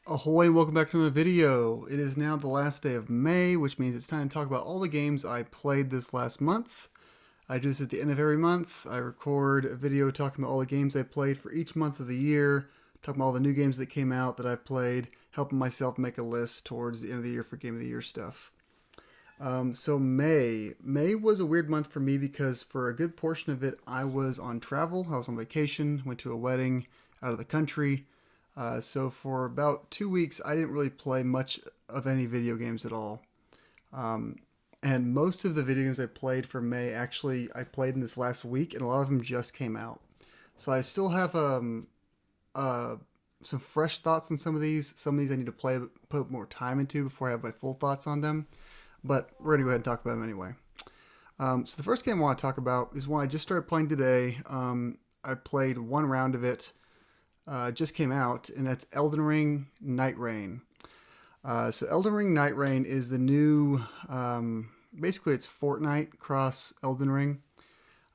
Ahoy and welcome back to another video. It is now the last day of May, which means it's time to talk about all the games I played this last month. I do this at the end of every month. I record a video talking about all the games I played for each month of the year, talking about all the new games that came out that I've played, helping myself make a list towards the end of the year for Game of the Year stuff. So May was a weird month for me because for a good portion of it, I was on travel. I was on vacation, went to a wedding out of the country. So for about 2 weeks, I didn't really play much of any video games at all. Um, and most of the video games I played for May, actually, I played in this last week, and a lot of them just came out. So I still have uh, some fresh thoughts on some of these. Some of these I need to put more time into before I have my full thoughts on them. But we're gonna go ahead and talk about them anyway. So the first game I want to talk about is one I just started playing today. I played one round of it. Just came out, and that's Elden Ring Night Rain. So Elden Ring Night Rain is the new, basically it's Fortnite cross Elden Ring.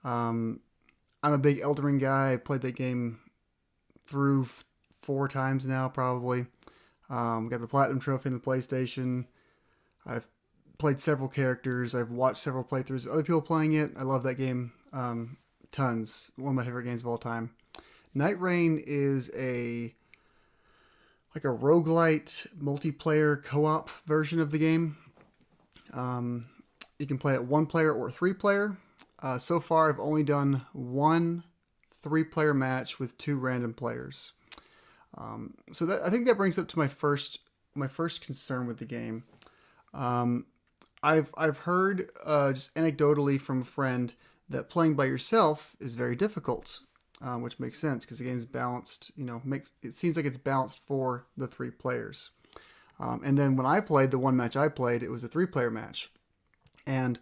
Um, I'm a big Elden Ring guy. I played that game through 4 times now, probably. Got the Platinum Trophy in the PlayStation. I've played several characters. I've watched several playthroughs of other people playing it. I love that game tons. One of my favorite games of all time. Night Rain is a roguelite multiplayer co-op version of the game. You can play it 1 player or 3 player. So far, I've only done one 3 player match with 2 random players. I think that brings up to my first concern with the game. Um, I've heard just anecdotally from a friend that playing by yourself is very difficult, which makes sense because the game's balanced. Makes it seems like it's balanced for the 3 players. And then when I played the one match I played, it was a 3 player match, and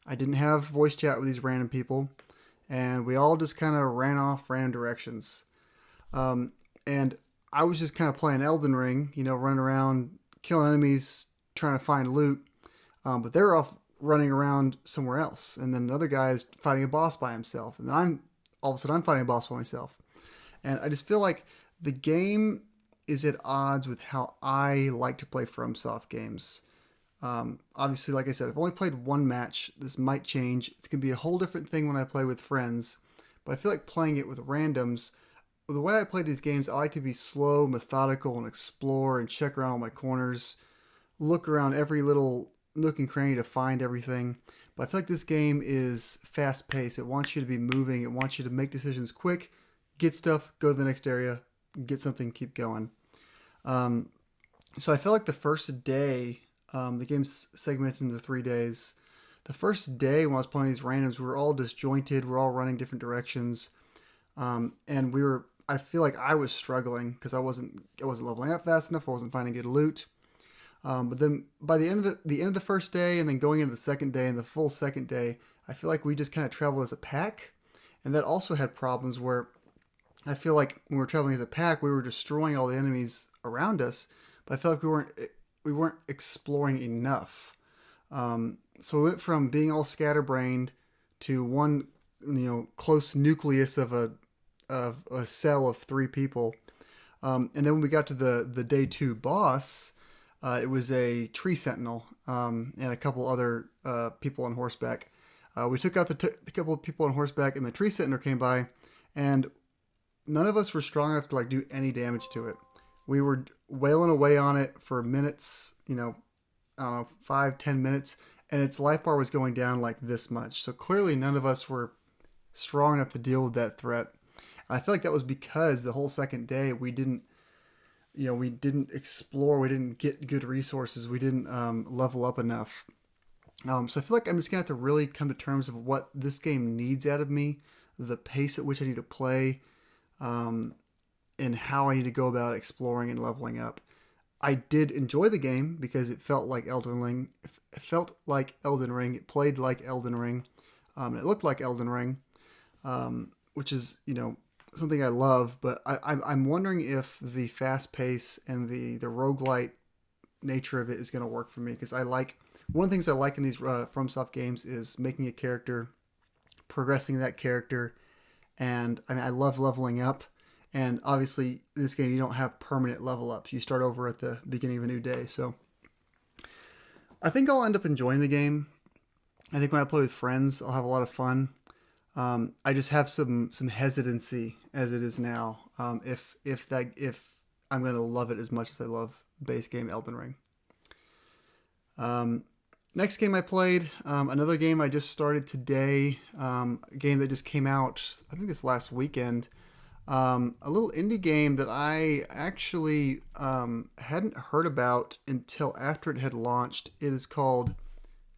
I didn't have voice chat with these random people, and we all just kind of ran off random directions. And I was just kind of playing Elden Ring, running around, killing enemies, trying to find loot. But they're off running around somewhere else, and then the other guy is fighting a boss by himself, and then all of a sudden I'm fighting a boss by myself, and I just feel like the game is at odds with how I like to play FromSoft games. Obviously, like I said, I've only played one match. This might change. It's gonna be a whole different thing when I play with friends, but I feel like playing it with randoms. The way I play these games, I like to be slow, methodical, and explore and check around all my corners, look around every little nook and cranny to find everything. But I feel like this game is fast paced. It wants you to be moving. It wants you to make decisions quick, get stuff, go to the next area, get something, keep going. Um, so I feel like the first day, the game's segmented into 3 days. The first day when I was playing these randoms, we were all disjointed. We were all running different directions, and I feel like I was struggling because I wasn't leveling up fast enough. I wasn't finding good loot. But then by the end of the first day, and then going into the second day and the full second day, I feel like we just kind of traveled as a pack, and that also had problems where I feel like when we were traveling as a pack, we were destroying all the enemies around us, but I felt like we weren't exploring enough. So we went from being all scatterbrained to one close nucleus of a cell of 3 people. And then when we got to the day 2 boss. It was a tree sentinel and a couple other people on horseback. We took out the couple of people on horseback, and the tree sentinel came by, and none of us were strong enough to do any damage to it. We were wailing away on it for minutes, I don't know, 5-10 minutes, and its life bar was going down like this much. So clearly, none of us were strong enough to deal with that threat. And I feel like that was because the whole second day we didn't explore, we didn't get good resources, we didn't level up enough. So I feel like I'm just gonna have to really come to terms of what this game needs out of me, the pace at which I need to play, and how I need to go about exploring and leveling up. I did enjoy the game because it felt like Elden Ring. It felt like Elden Ring. It played like Elden Ring. And it looked like Elden Ring, which is something I love, but I'm wondering if the fast pace and the roguelite nature of it is going to work for me, because one of the things I like in these FromSoft games is making a character, progressing that character, and I love leveling up, And obviously, in this game, you don't have permanent level ups. You start over at the beginning of a new day. So I think I'll end up enjoying the game. I think when I play with friends, I'll have a lot of fun. I just have some hesitancy as it is now. If I'm going to love it as much as I love base game Elden Ring. Next game I played, another game I just started today, a game that just came out, I think this last weekend. A little indie game that I actually hadn't heard about until after it had launched. It is called,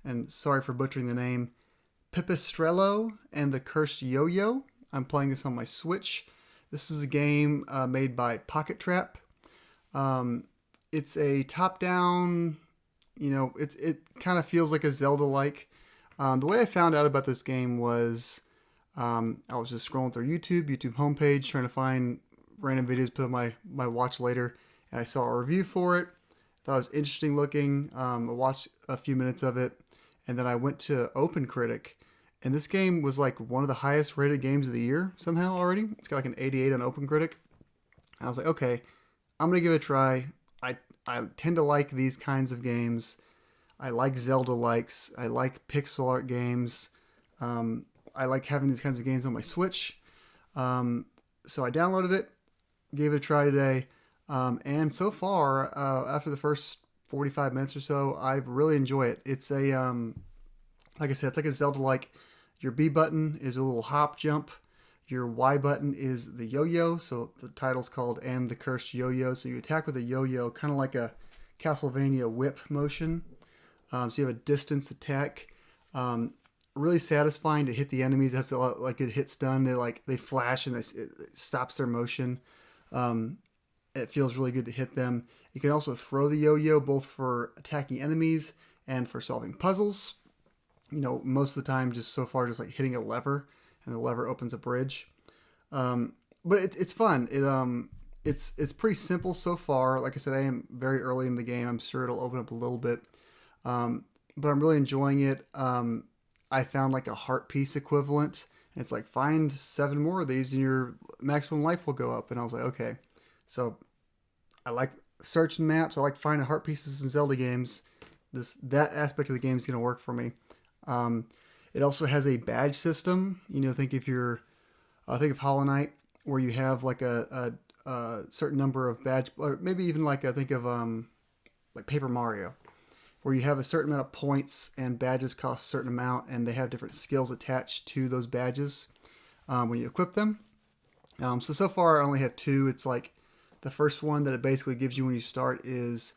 and sorry for butchering the name, Pipistrello and the Cursed Yo-Yo. I'm playing this on my Switch. This is a game made by Pocket Trap. It's a top-down, it kind of feels like a Zelda-like. The way I found out about this game was I was just scrolling through YouTube homepage, trying to find random videos to put on my watch later, and I saw a review for it. Thought it was interesting looking. I watched a few minutes of it, and then I went to OpenCritic, and this game was like one of the highest rated games of the year somehow already. It's got like an 88 on OpenCritic. And I was like, okay, I'm going to give it a try. I tend to like these kinds of games. I like Zelda-likes. I like pixel art games. I like having these kinds of games on my Switch. So I downloaded it, gave it a try today. And so far, after the first 45 minutes or so, I really enjoy it. It's a, like I said, it's like a Zelda-like. Your B button is a little hop jump. Your Y button is the yo-yo, so the title's called And the Cursed Yo-Yo. So you attack with a yo-yo, kind of like a Castlevania whip motion. So you have a distance attack. Really satisfying to hit the enemies. That's a lot, like it hit stun. They flash and it stops their motion. It feels really good to hit them. You can also throw the yo-yo both for attacking enemies and for solving puzzles. Most of the time, just so far, just like hitting a lever, and the lever opens a bridge. But it's fun. It's pretty simple so far. Like I said, I am very early in the game. I'm sure it'll open up a little bit, but I'm really enjoying it. I found like a heart piece equivalent, and it's like find 7 more of these, and your maximum life will go up. And I was like, okay, so I like searching maps. I like finding heart pieces in Zelda games. That aspect of the game is going to work for me. It also has a badge system. Think of Hollow Knight, where you have like a certain number of badge, or maybe even like I think of like Paper Mario, where you have a certain amount of points and badges cost a certain amount, and they have different skills attached to those badges when you equip them. So far I only have 2. It's like the first one that it basically gives you when you start is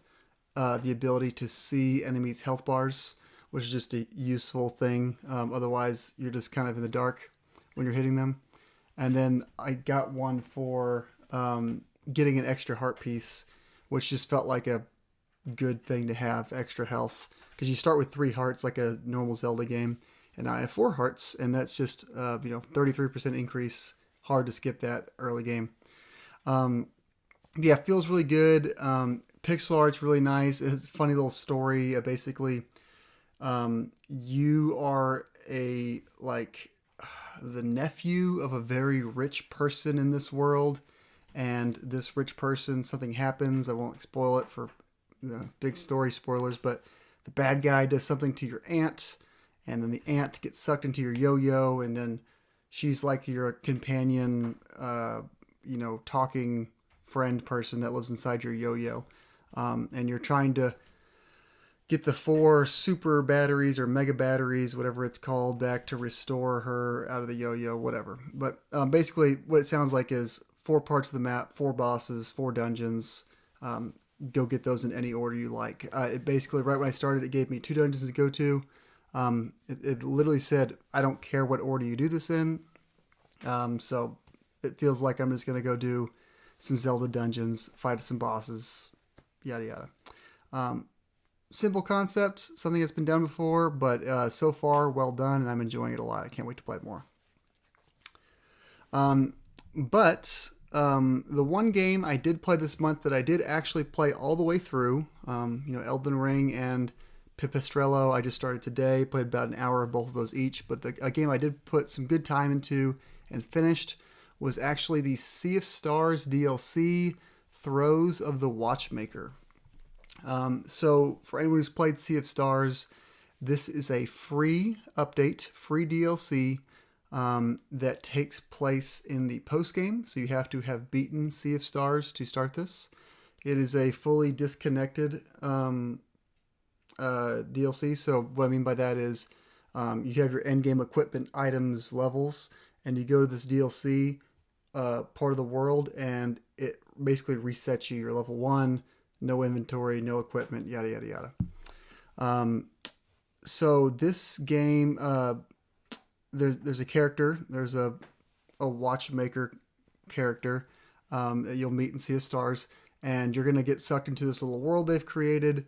the ability to see enemies' health bars, which is just a useful thing. Otherwise, you're just kind of in the dark when you're hitting them. And then I got one for getting an extra heart piece, which just felt like a good thing to have, extra health. Because you start with 3 hearts like a normal Zelda game, and I have 4 hearts, and that's just 33% increase. Hard to skip that early game. Yeah, feels really good. Pixel art's really nice. It's a funny little story. Basically, you are the nephew of a very rich person in this world, and this rich person, something happens. I won't spoil it for big story spoilers, but the bad guy does something to your aunt, and then the aunt gets sucked into your yo-yo, and then she's like your companion, talking friend person that lives inside your yo-yo, and you're trying to get the 4 super batteries or mega batteries, whatever it's called, back to restore her out of the yo-yo, whatever. But basically what it sounds like is 4 parts of the map, 4 bosses, 4 dungeons. Go get those in any order you like. It basically, right when I started, it gave me 2 dungeons to go to. It literally said, I don't care what order you do this in. So it feels like I'm just going to go do some Zelda dungeons, fight some bosses, yada yada. Simple concept, something that's been done before, but so far well done, and I'm enjoying it a lot. I can't wait to play it more. But the one game I did play this month that I did actually play all the way through, Elden Ring and Pipistrello, I just started today, played about an hour of both of those each, but a game I did put some good time into and finished was actually the Sea of Stars DLC, Throes of the Watchmaker. So for anyone who's played Sea of Stars, this is a free update, free DLC that takes place in the post game. So you have to have beaten Sea of Stars to start this. It is a fully disconnected DLC. So what I mean by that is you have your end game equipment, items, levels, and you go to this DLC part of the world, and it basically resets you. You're level 1, no inventory, no equipment, yada yada yada. So this game, there's a character, there's a watchmaker character that you'll meet in Sea of Stars, and you're gonna get sucked into this little world they've created.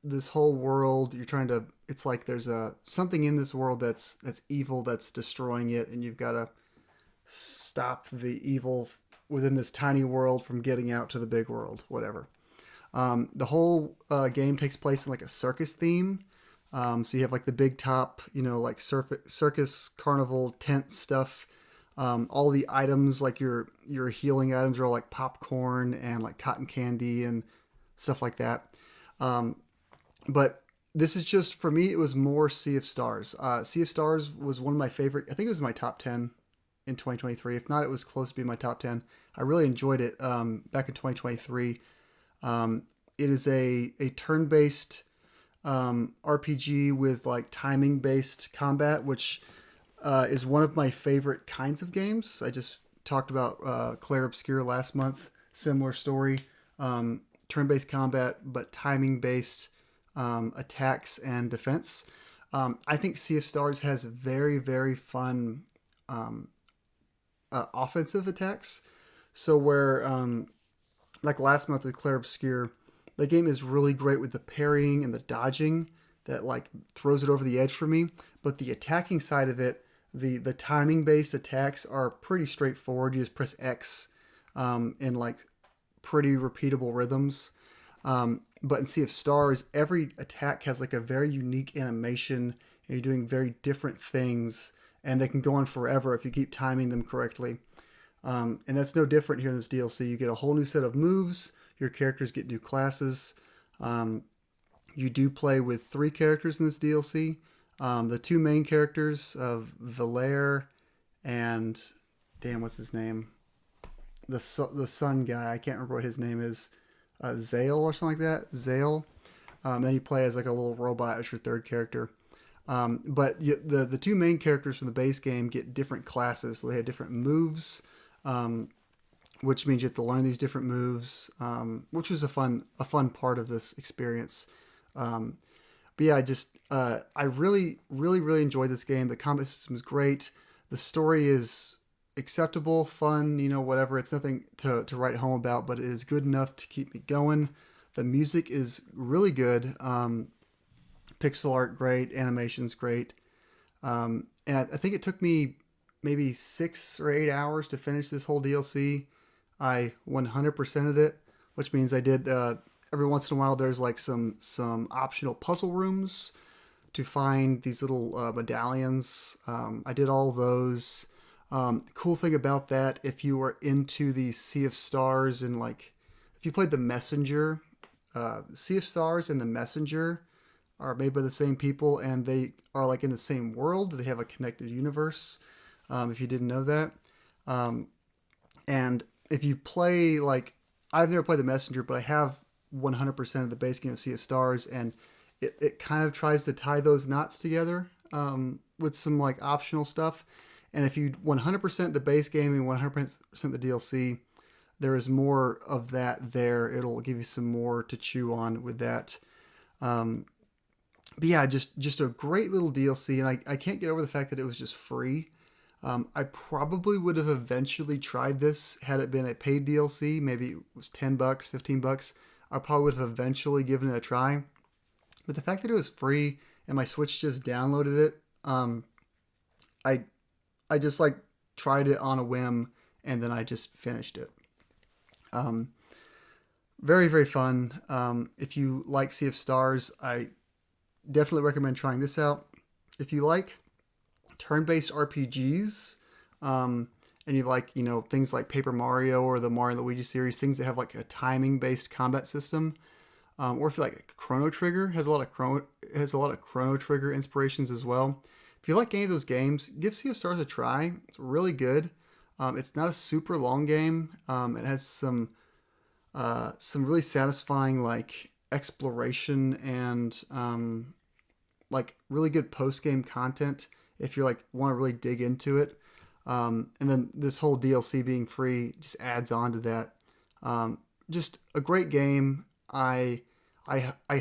This whole world, you're trying to. It's like there's something in this world that's evil, that's destroying it, and you've got to stop the evil within this tiny world from getting out to the big world. Whatever. The whole game takes place in like a circus theme. So you have like the big top, like circus carnival tent stuff. All the items, like your healing items, are all like popcorn and like cotton candy and stuff like that. But this is just, for me, it was more Sea of Stars. Sea of Stars was one of my favorite. I think it was my top 10 in 2023. If not, it was close to being my top 10. I really enjoyed it back in 2023. It is a turn-based RPG with like timing-based combat, which is one of my favorite kinds of games. I just talked about Clair Obscur last month. Similar story. Turn-based combat, but timing-based attacks and defense. I think Sea of Stars has very, very fun offensive attacks. So where, like last month with Clair Obscur, the game is really great with the parrying and the dodging that like throws it over the edge for me. But the attacking side of it, the timing-based attacks are pretty straightforward. You just press X in like pretty repeatable rhythms. But in Sea of Stars, every attack has like a very unique animation, and you're doing very different things, and they can go on forever if you keep timing them correctly. And that's no different here in this DLC. You get a whole new set of moves. Your characters get new classes. You do play with 3 characters in this DLC. The 2 main characters of Valere and what's his name? The sun guy. I can't remember what his name is. Zale or something like that. Zale. Then you play as like a little robot as your 3rd character. But the 2 main characters from the base game get different classes. So they have different moves, which means you have to learn these different moves, which was a fun part of this experience. But yeah, I really, really, really enjoyed this game. The combat system is great. The story is acceptable, fun, whatever. It's nothing to write home about, but it is good enough to keep me going. The music is really good. Pixel art great, animation's great. And I think it took me maybe 6 or 8 hours to finish this whole DLC. I 100%ed it, which means I did every once in a while there's like some optional puzzle rooms to find these little medallions. I did all those. Cool thing about that, if you are into the Sea of Stars and like, if you played The Messenger, Sea of Stars and The Messenger are made by the same people, and they are like in the same world. They have a connected universe. If you didn't know that, and if you play like, I've never played The Messenger, but I have 100% of the base game of Sea of Stars, and it kind of tries to tie those knots together with some like optional stuff. And if you 100% the base game and 100% the DLC, there is more of that there. It'll give you some more to chew on with that. But yeah, just a great little DLC. And I can't get over the fact that it was just free. I probably would have eventually tried this had it been a paid DLC. Maybe it was $10, $15. I probably would have eventually given it a try. But the fact that it was free and my Switch just downloaded it, I just like tried it on a whim, and then I just finished it. Very, very fun. If you like Sea of Stars, I definitely recommend trying this out. If you like turn-based RPGs, and you like, things like Paper Mario or the Mario and Luigi series, things that have like a timing based combat system, or if you like Chrono Trigger has a lot of Chrono Trigger inspirations as well. If you like any of those games, give Sea of Stars a try. It's really good. It's not a super long game. It has some really satisfying like exploration and like really good post game content if you like want to really dig into it. And then this whole DLC being free just adds on to that. Just a great game. I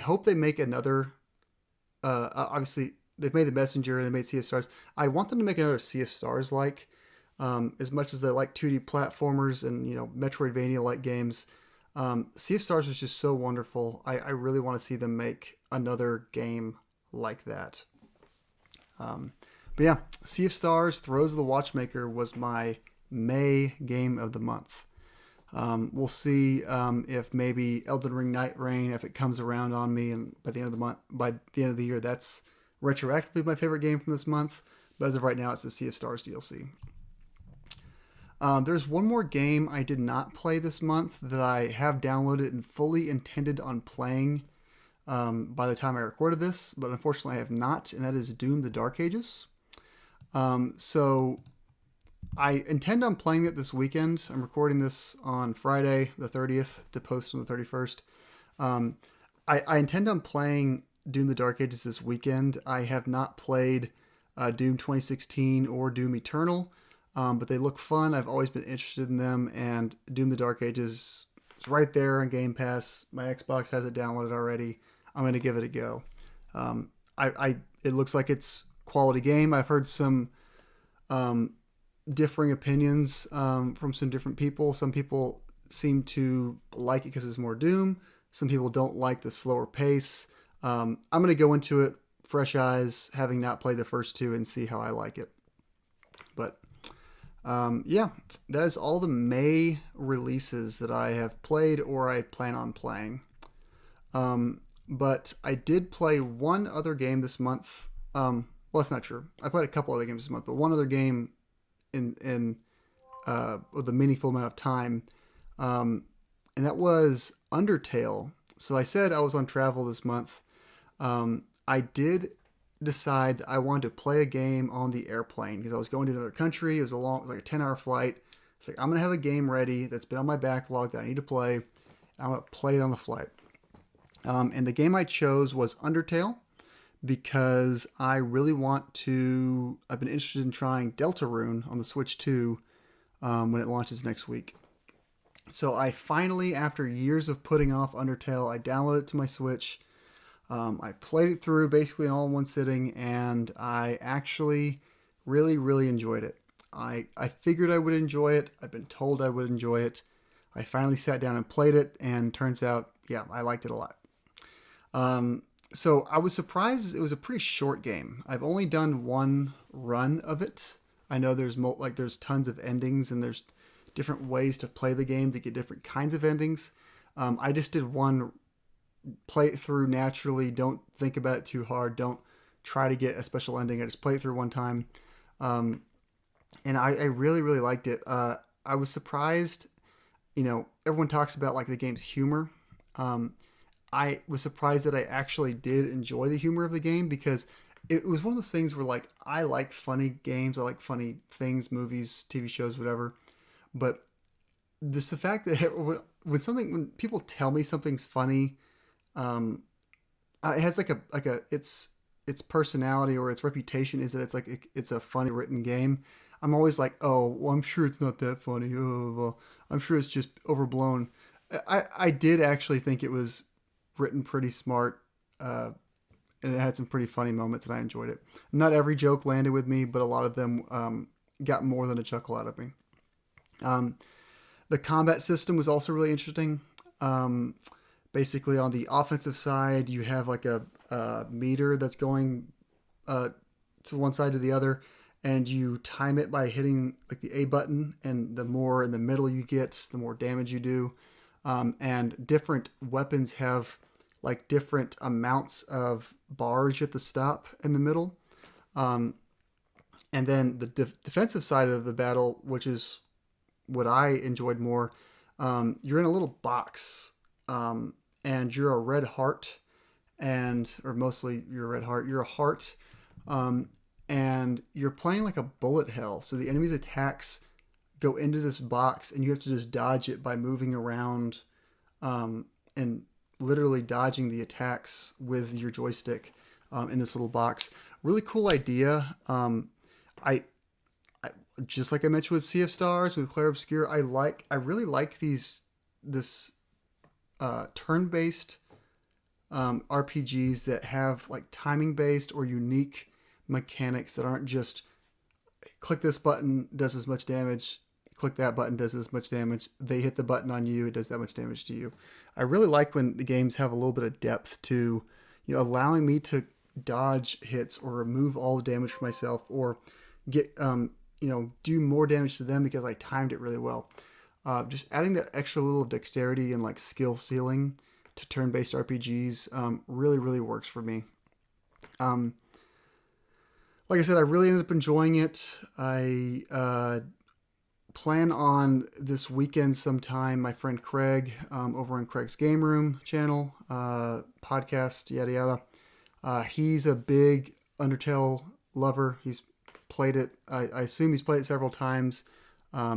hope they make another. Obviously, they've made the Messenger. They made Sea of Stars. I want them to make another Sea of Stars like. As much as I like 2D platformers and Metroidvania like games, Sea of Stars was just so wonderful. I really want to see them make another game like that. But yeah, Sea of Stars, Throes of the Watchmaker was my May game of the month. We'll see if maybe Elden Ring Night Rain, if it comes around on me, and by the end of the year, that's retroactively my favorite game from this month. But as of right now, it's the Sea of Stars DLC. There's one more game I did not play this month that I have downloaded and fully intended on playing by the time I recorded this, but unfortunately I have not, and that is Doom: The Dark Ages. So I intend on playing it this weekend. I'm recording this on Friday the 30th to post on the 31st. I intend on playing Doom: The Dark Ages this weekend. I have not played Doom 2016 or Doom Eternal, but they look fun. I've always been interested in them, and Doom: The Dark Ages is right there on Game Pass. My Xbox has it downloaded already. I'm going to give it a go. It looks like it's quality game. I've heard some differing opinions from some different people. Some people seem to like it because it's more Doom. Some people don't like the slower pace. I'm going to go into it fresh eyes, having not played the first two, and see how I like it. But yeah, that is all the May releases that I have played or I plan on playing. But I did play one other game this month. Well, that's not true. I played a couple other games this month, but one other game with a meaningful amount of time, and that was Undertale. So I said I was on travel this month. I did decide that I wanted to play a game on the airplane because I was going to another country. It was like a 10-hour flight. It's like, I'm going to have a game ready that's been on my backlog that I need to play. I'm going to play it on the flight. And the game I chose was Undertale because I really want to. I've been interested in trying Deltarune on the Switch 2 when it launches next week. So I finally, after years of putting off Undertale, I downloaded it to my Switch. I played it through basically all in one sitting, and I actually really, really enjoyed it. I figured I would enjoy it. I've been told I would enjoy it. I finally sat down and played it, and turns out, yeah, I liked it a lot. So I was surprised it was a pretty short game. I've only done one run of it. I know there's tons of endings, and there's different ways to play the game to get different kinds of endings. I just did one, play it through naturally. Don't think about it too hard. Don't try to get a special ending. I just play it through one time. And I really, really liked it. I was surprised, everyone talks about like the game's humor. I was surprised that I actually did enjoy the humor of the game because it was one of those things where like, I like funny games. I like funny things, movies, TV shows, whatever. But just the fact that when people tell me something's funny, it has its personality or its reputation is that it's a funny written game. I'm always like, oh, well, I'm sure it's not that funny. Oh, well, I'm sure it's just overblown. I did actually think it was written pretty smart, and it had some pretty funny moments, and I enjoyed it. Not every joke landed with me, but a lot of them got more than a chuckle out of me. The combat system was also really interesting. Basically, on the offensive side, you have like a meter that's going to one side to the other, and you time it by hitting like the A button, and the more in the middle you get, the more damage you do. And different weapons have like different amounts of bars you have to stop in the middle. And then the defensive side of the battle, which is what I enjoyed more, you're in a little box, and you're a red heart, or mostly you're a red heart. You're a heart, and you're playing like a bullet hell. So the enemy's attacks go into this box, and you have to just dodge it by moving around, and literally dodging the attacks with your joystick in this little box. Really cool idea. I just like I mentioned with Sea of Stars, with Clair Obscur, I really like this turn-based RPGs that have like timing-based or unique mechanics that aren't just click this button, does as much damage, click that button, does as much damage, they hit the button on you, it does that much damage to you. I really like when the games have a little bit of depth to, allowing me to dodge hits or remove all the damage for myself, or get do more damage to them because I timed it really well. Just adding that extra little dexterity and like skill ceiling to turn-based RPGs really, really works for me. Like I said, I really ended up enjoying it. I plan on this weekend sometime, my friend Craig over on Craig's Game Room channel, podcast, yada yada. He's a big Undertale lover. He's played it. I assume he's played it several times.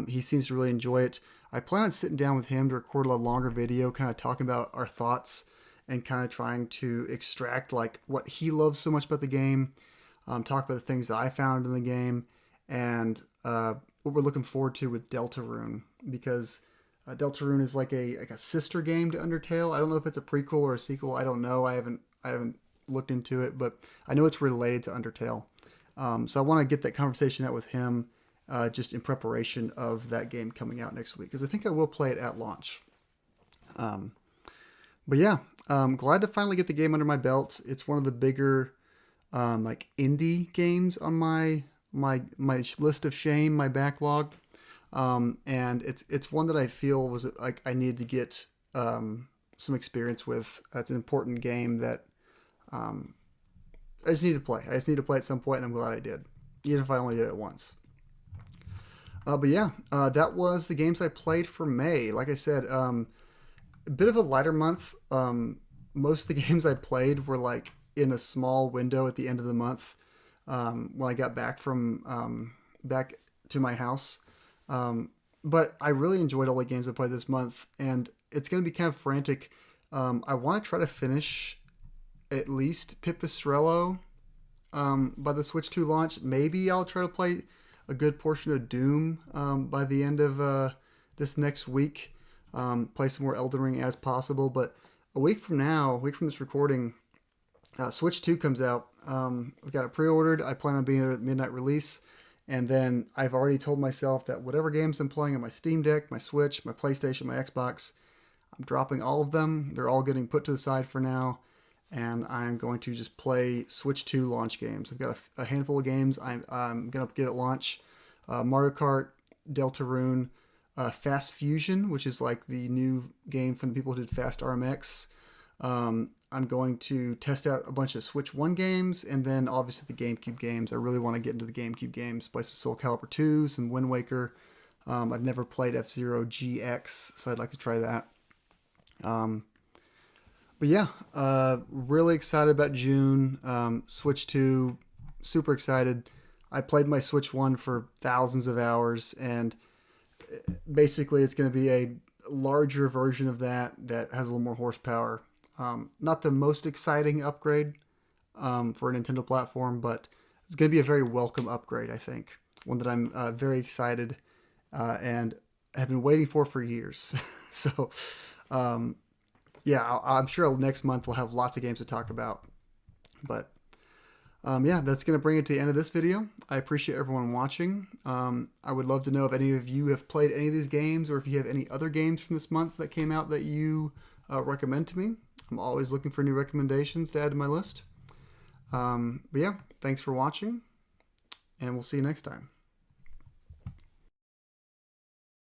He seems to really enjoy it. I plan on sitting down with him to record a longer video, kind of talking about our thoughts and kind of trying to extract like what he loves so much about the game, talk about the things that I found in the game, and what we're looking forward to with Deltarune, because Deltarune is like a sister game to Undertale. I don't know if it's a prequel or a sequel. I don't know. I haven't looked into it, but I know it's related to Undertale. So I want to get that conversation out with him just in preparation of that game coming out next week, because I think I will play it at launch. But yeah, glad to finally get the game under my belt. It's one of the bigger like indie games on my list of shame, my backlog, and it's one that I feel was like I needed to get some experience with. It's an important game that I just need to play. I just need to play at some point, and I'm glad I did, even if I only did it once. But yeah, that was the games I played for May. Like I said, a bit of a lighter month. Most of the games I played were like in a small window at the end of the month when I got back back to my house. But I really enjoyed all the games I played this month, and it's going to be kind of frantic. I want to try to finish at least Pipistrello by the Switch 2 launch. Maybe I'll try to play a good portion of Doom by the end of this next week. Play some more Elden Ring as possible. But a week from this recording, Switch 2 comes out. I've got it pre-ordered. I plan on being there at midnight release. And then I've already told myself that whatever games I'm playing on my Steam Deck, my Switch, my PlayStation, my Xbox, I'm dropping all of them. They're all getting put to the side for now. And I'm going to just play Switch 2 launch games. I've got a handful of games I'm going to get at launch. Mario Kart, Deltarune, Fast Fusion, which is like the new game from the people who did Fast RMX. I'm going to test out a bunch of Switch 1 games, and then obviously the GameCube games. I really want to get into the GameCube games. Play some Soul Calibur 2, some Wind Waker. I've never played F-Zero GX, so I'd like to try that. But yeah, really excited about June. Switch 2, super excited. I played my Switch 1 for thousands of hours, and basically it's going to be a larger version of that has a little more horsepower. Not the most exciting upgrade for a Nintendo platform, but it's going to be a very welcome upgrade, I think. One that I'm very excited and have been waiting for years. So, yeah, I'm sure next month we'll have lots of games to talk about. But yeah, that's going to bring it to the end of this video. I appreciate everyone watching. I would love to know if any of you have played any of these games, or if you have any other games from this month that came out that you recommend to me. I'm always looking for new recommendations to add to my list. But yeah, thanks for watching, and we'll see you next time.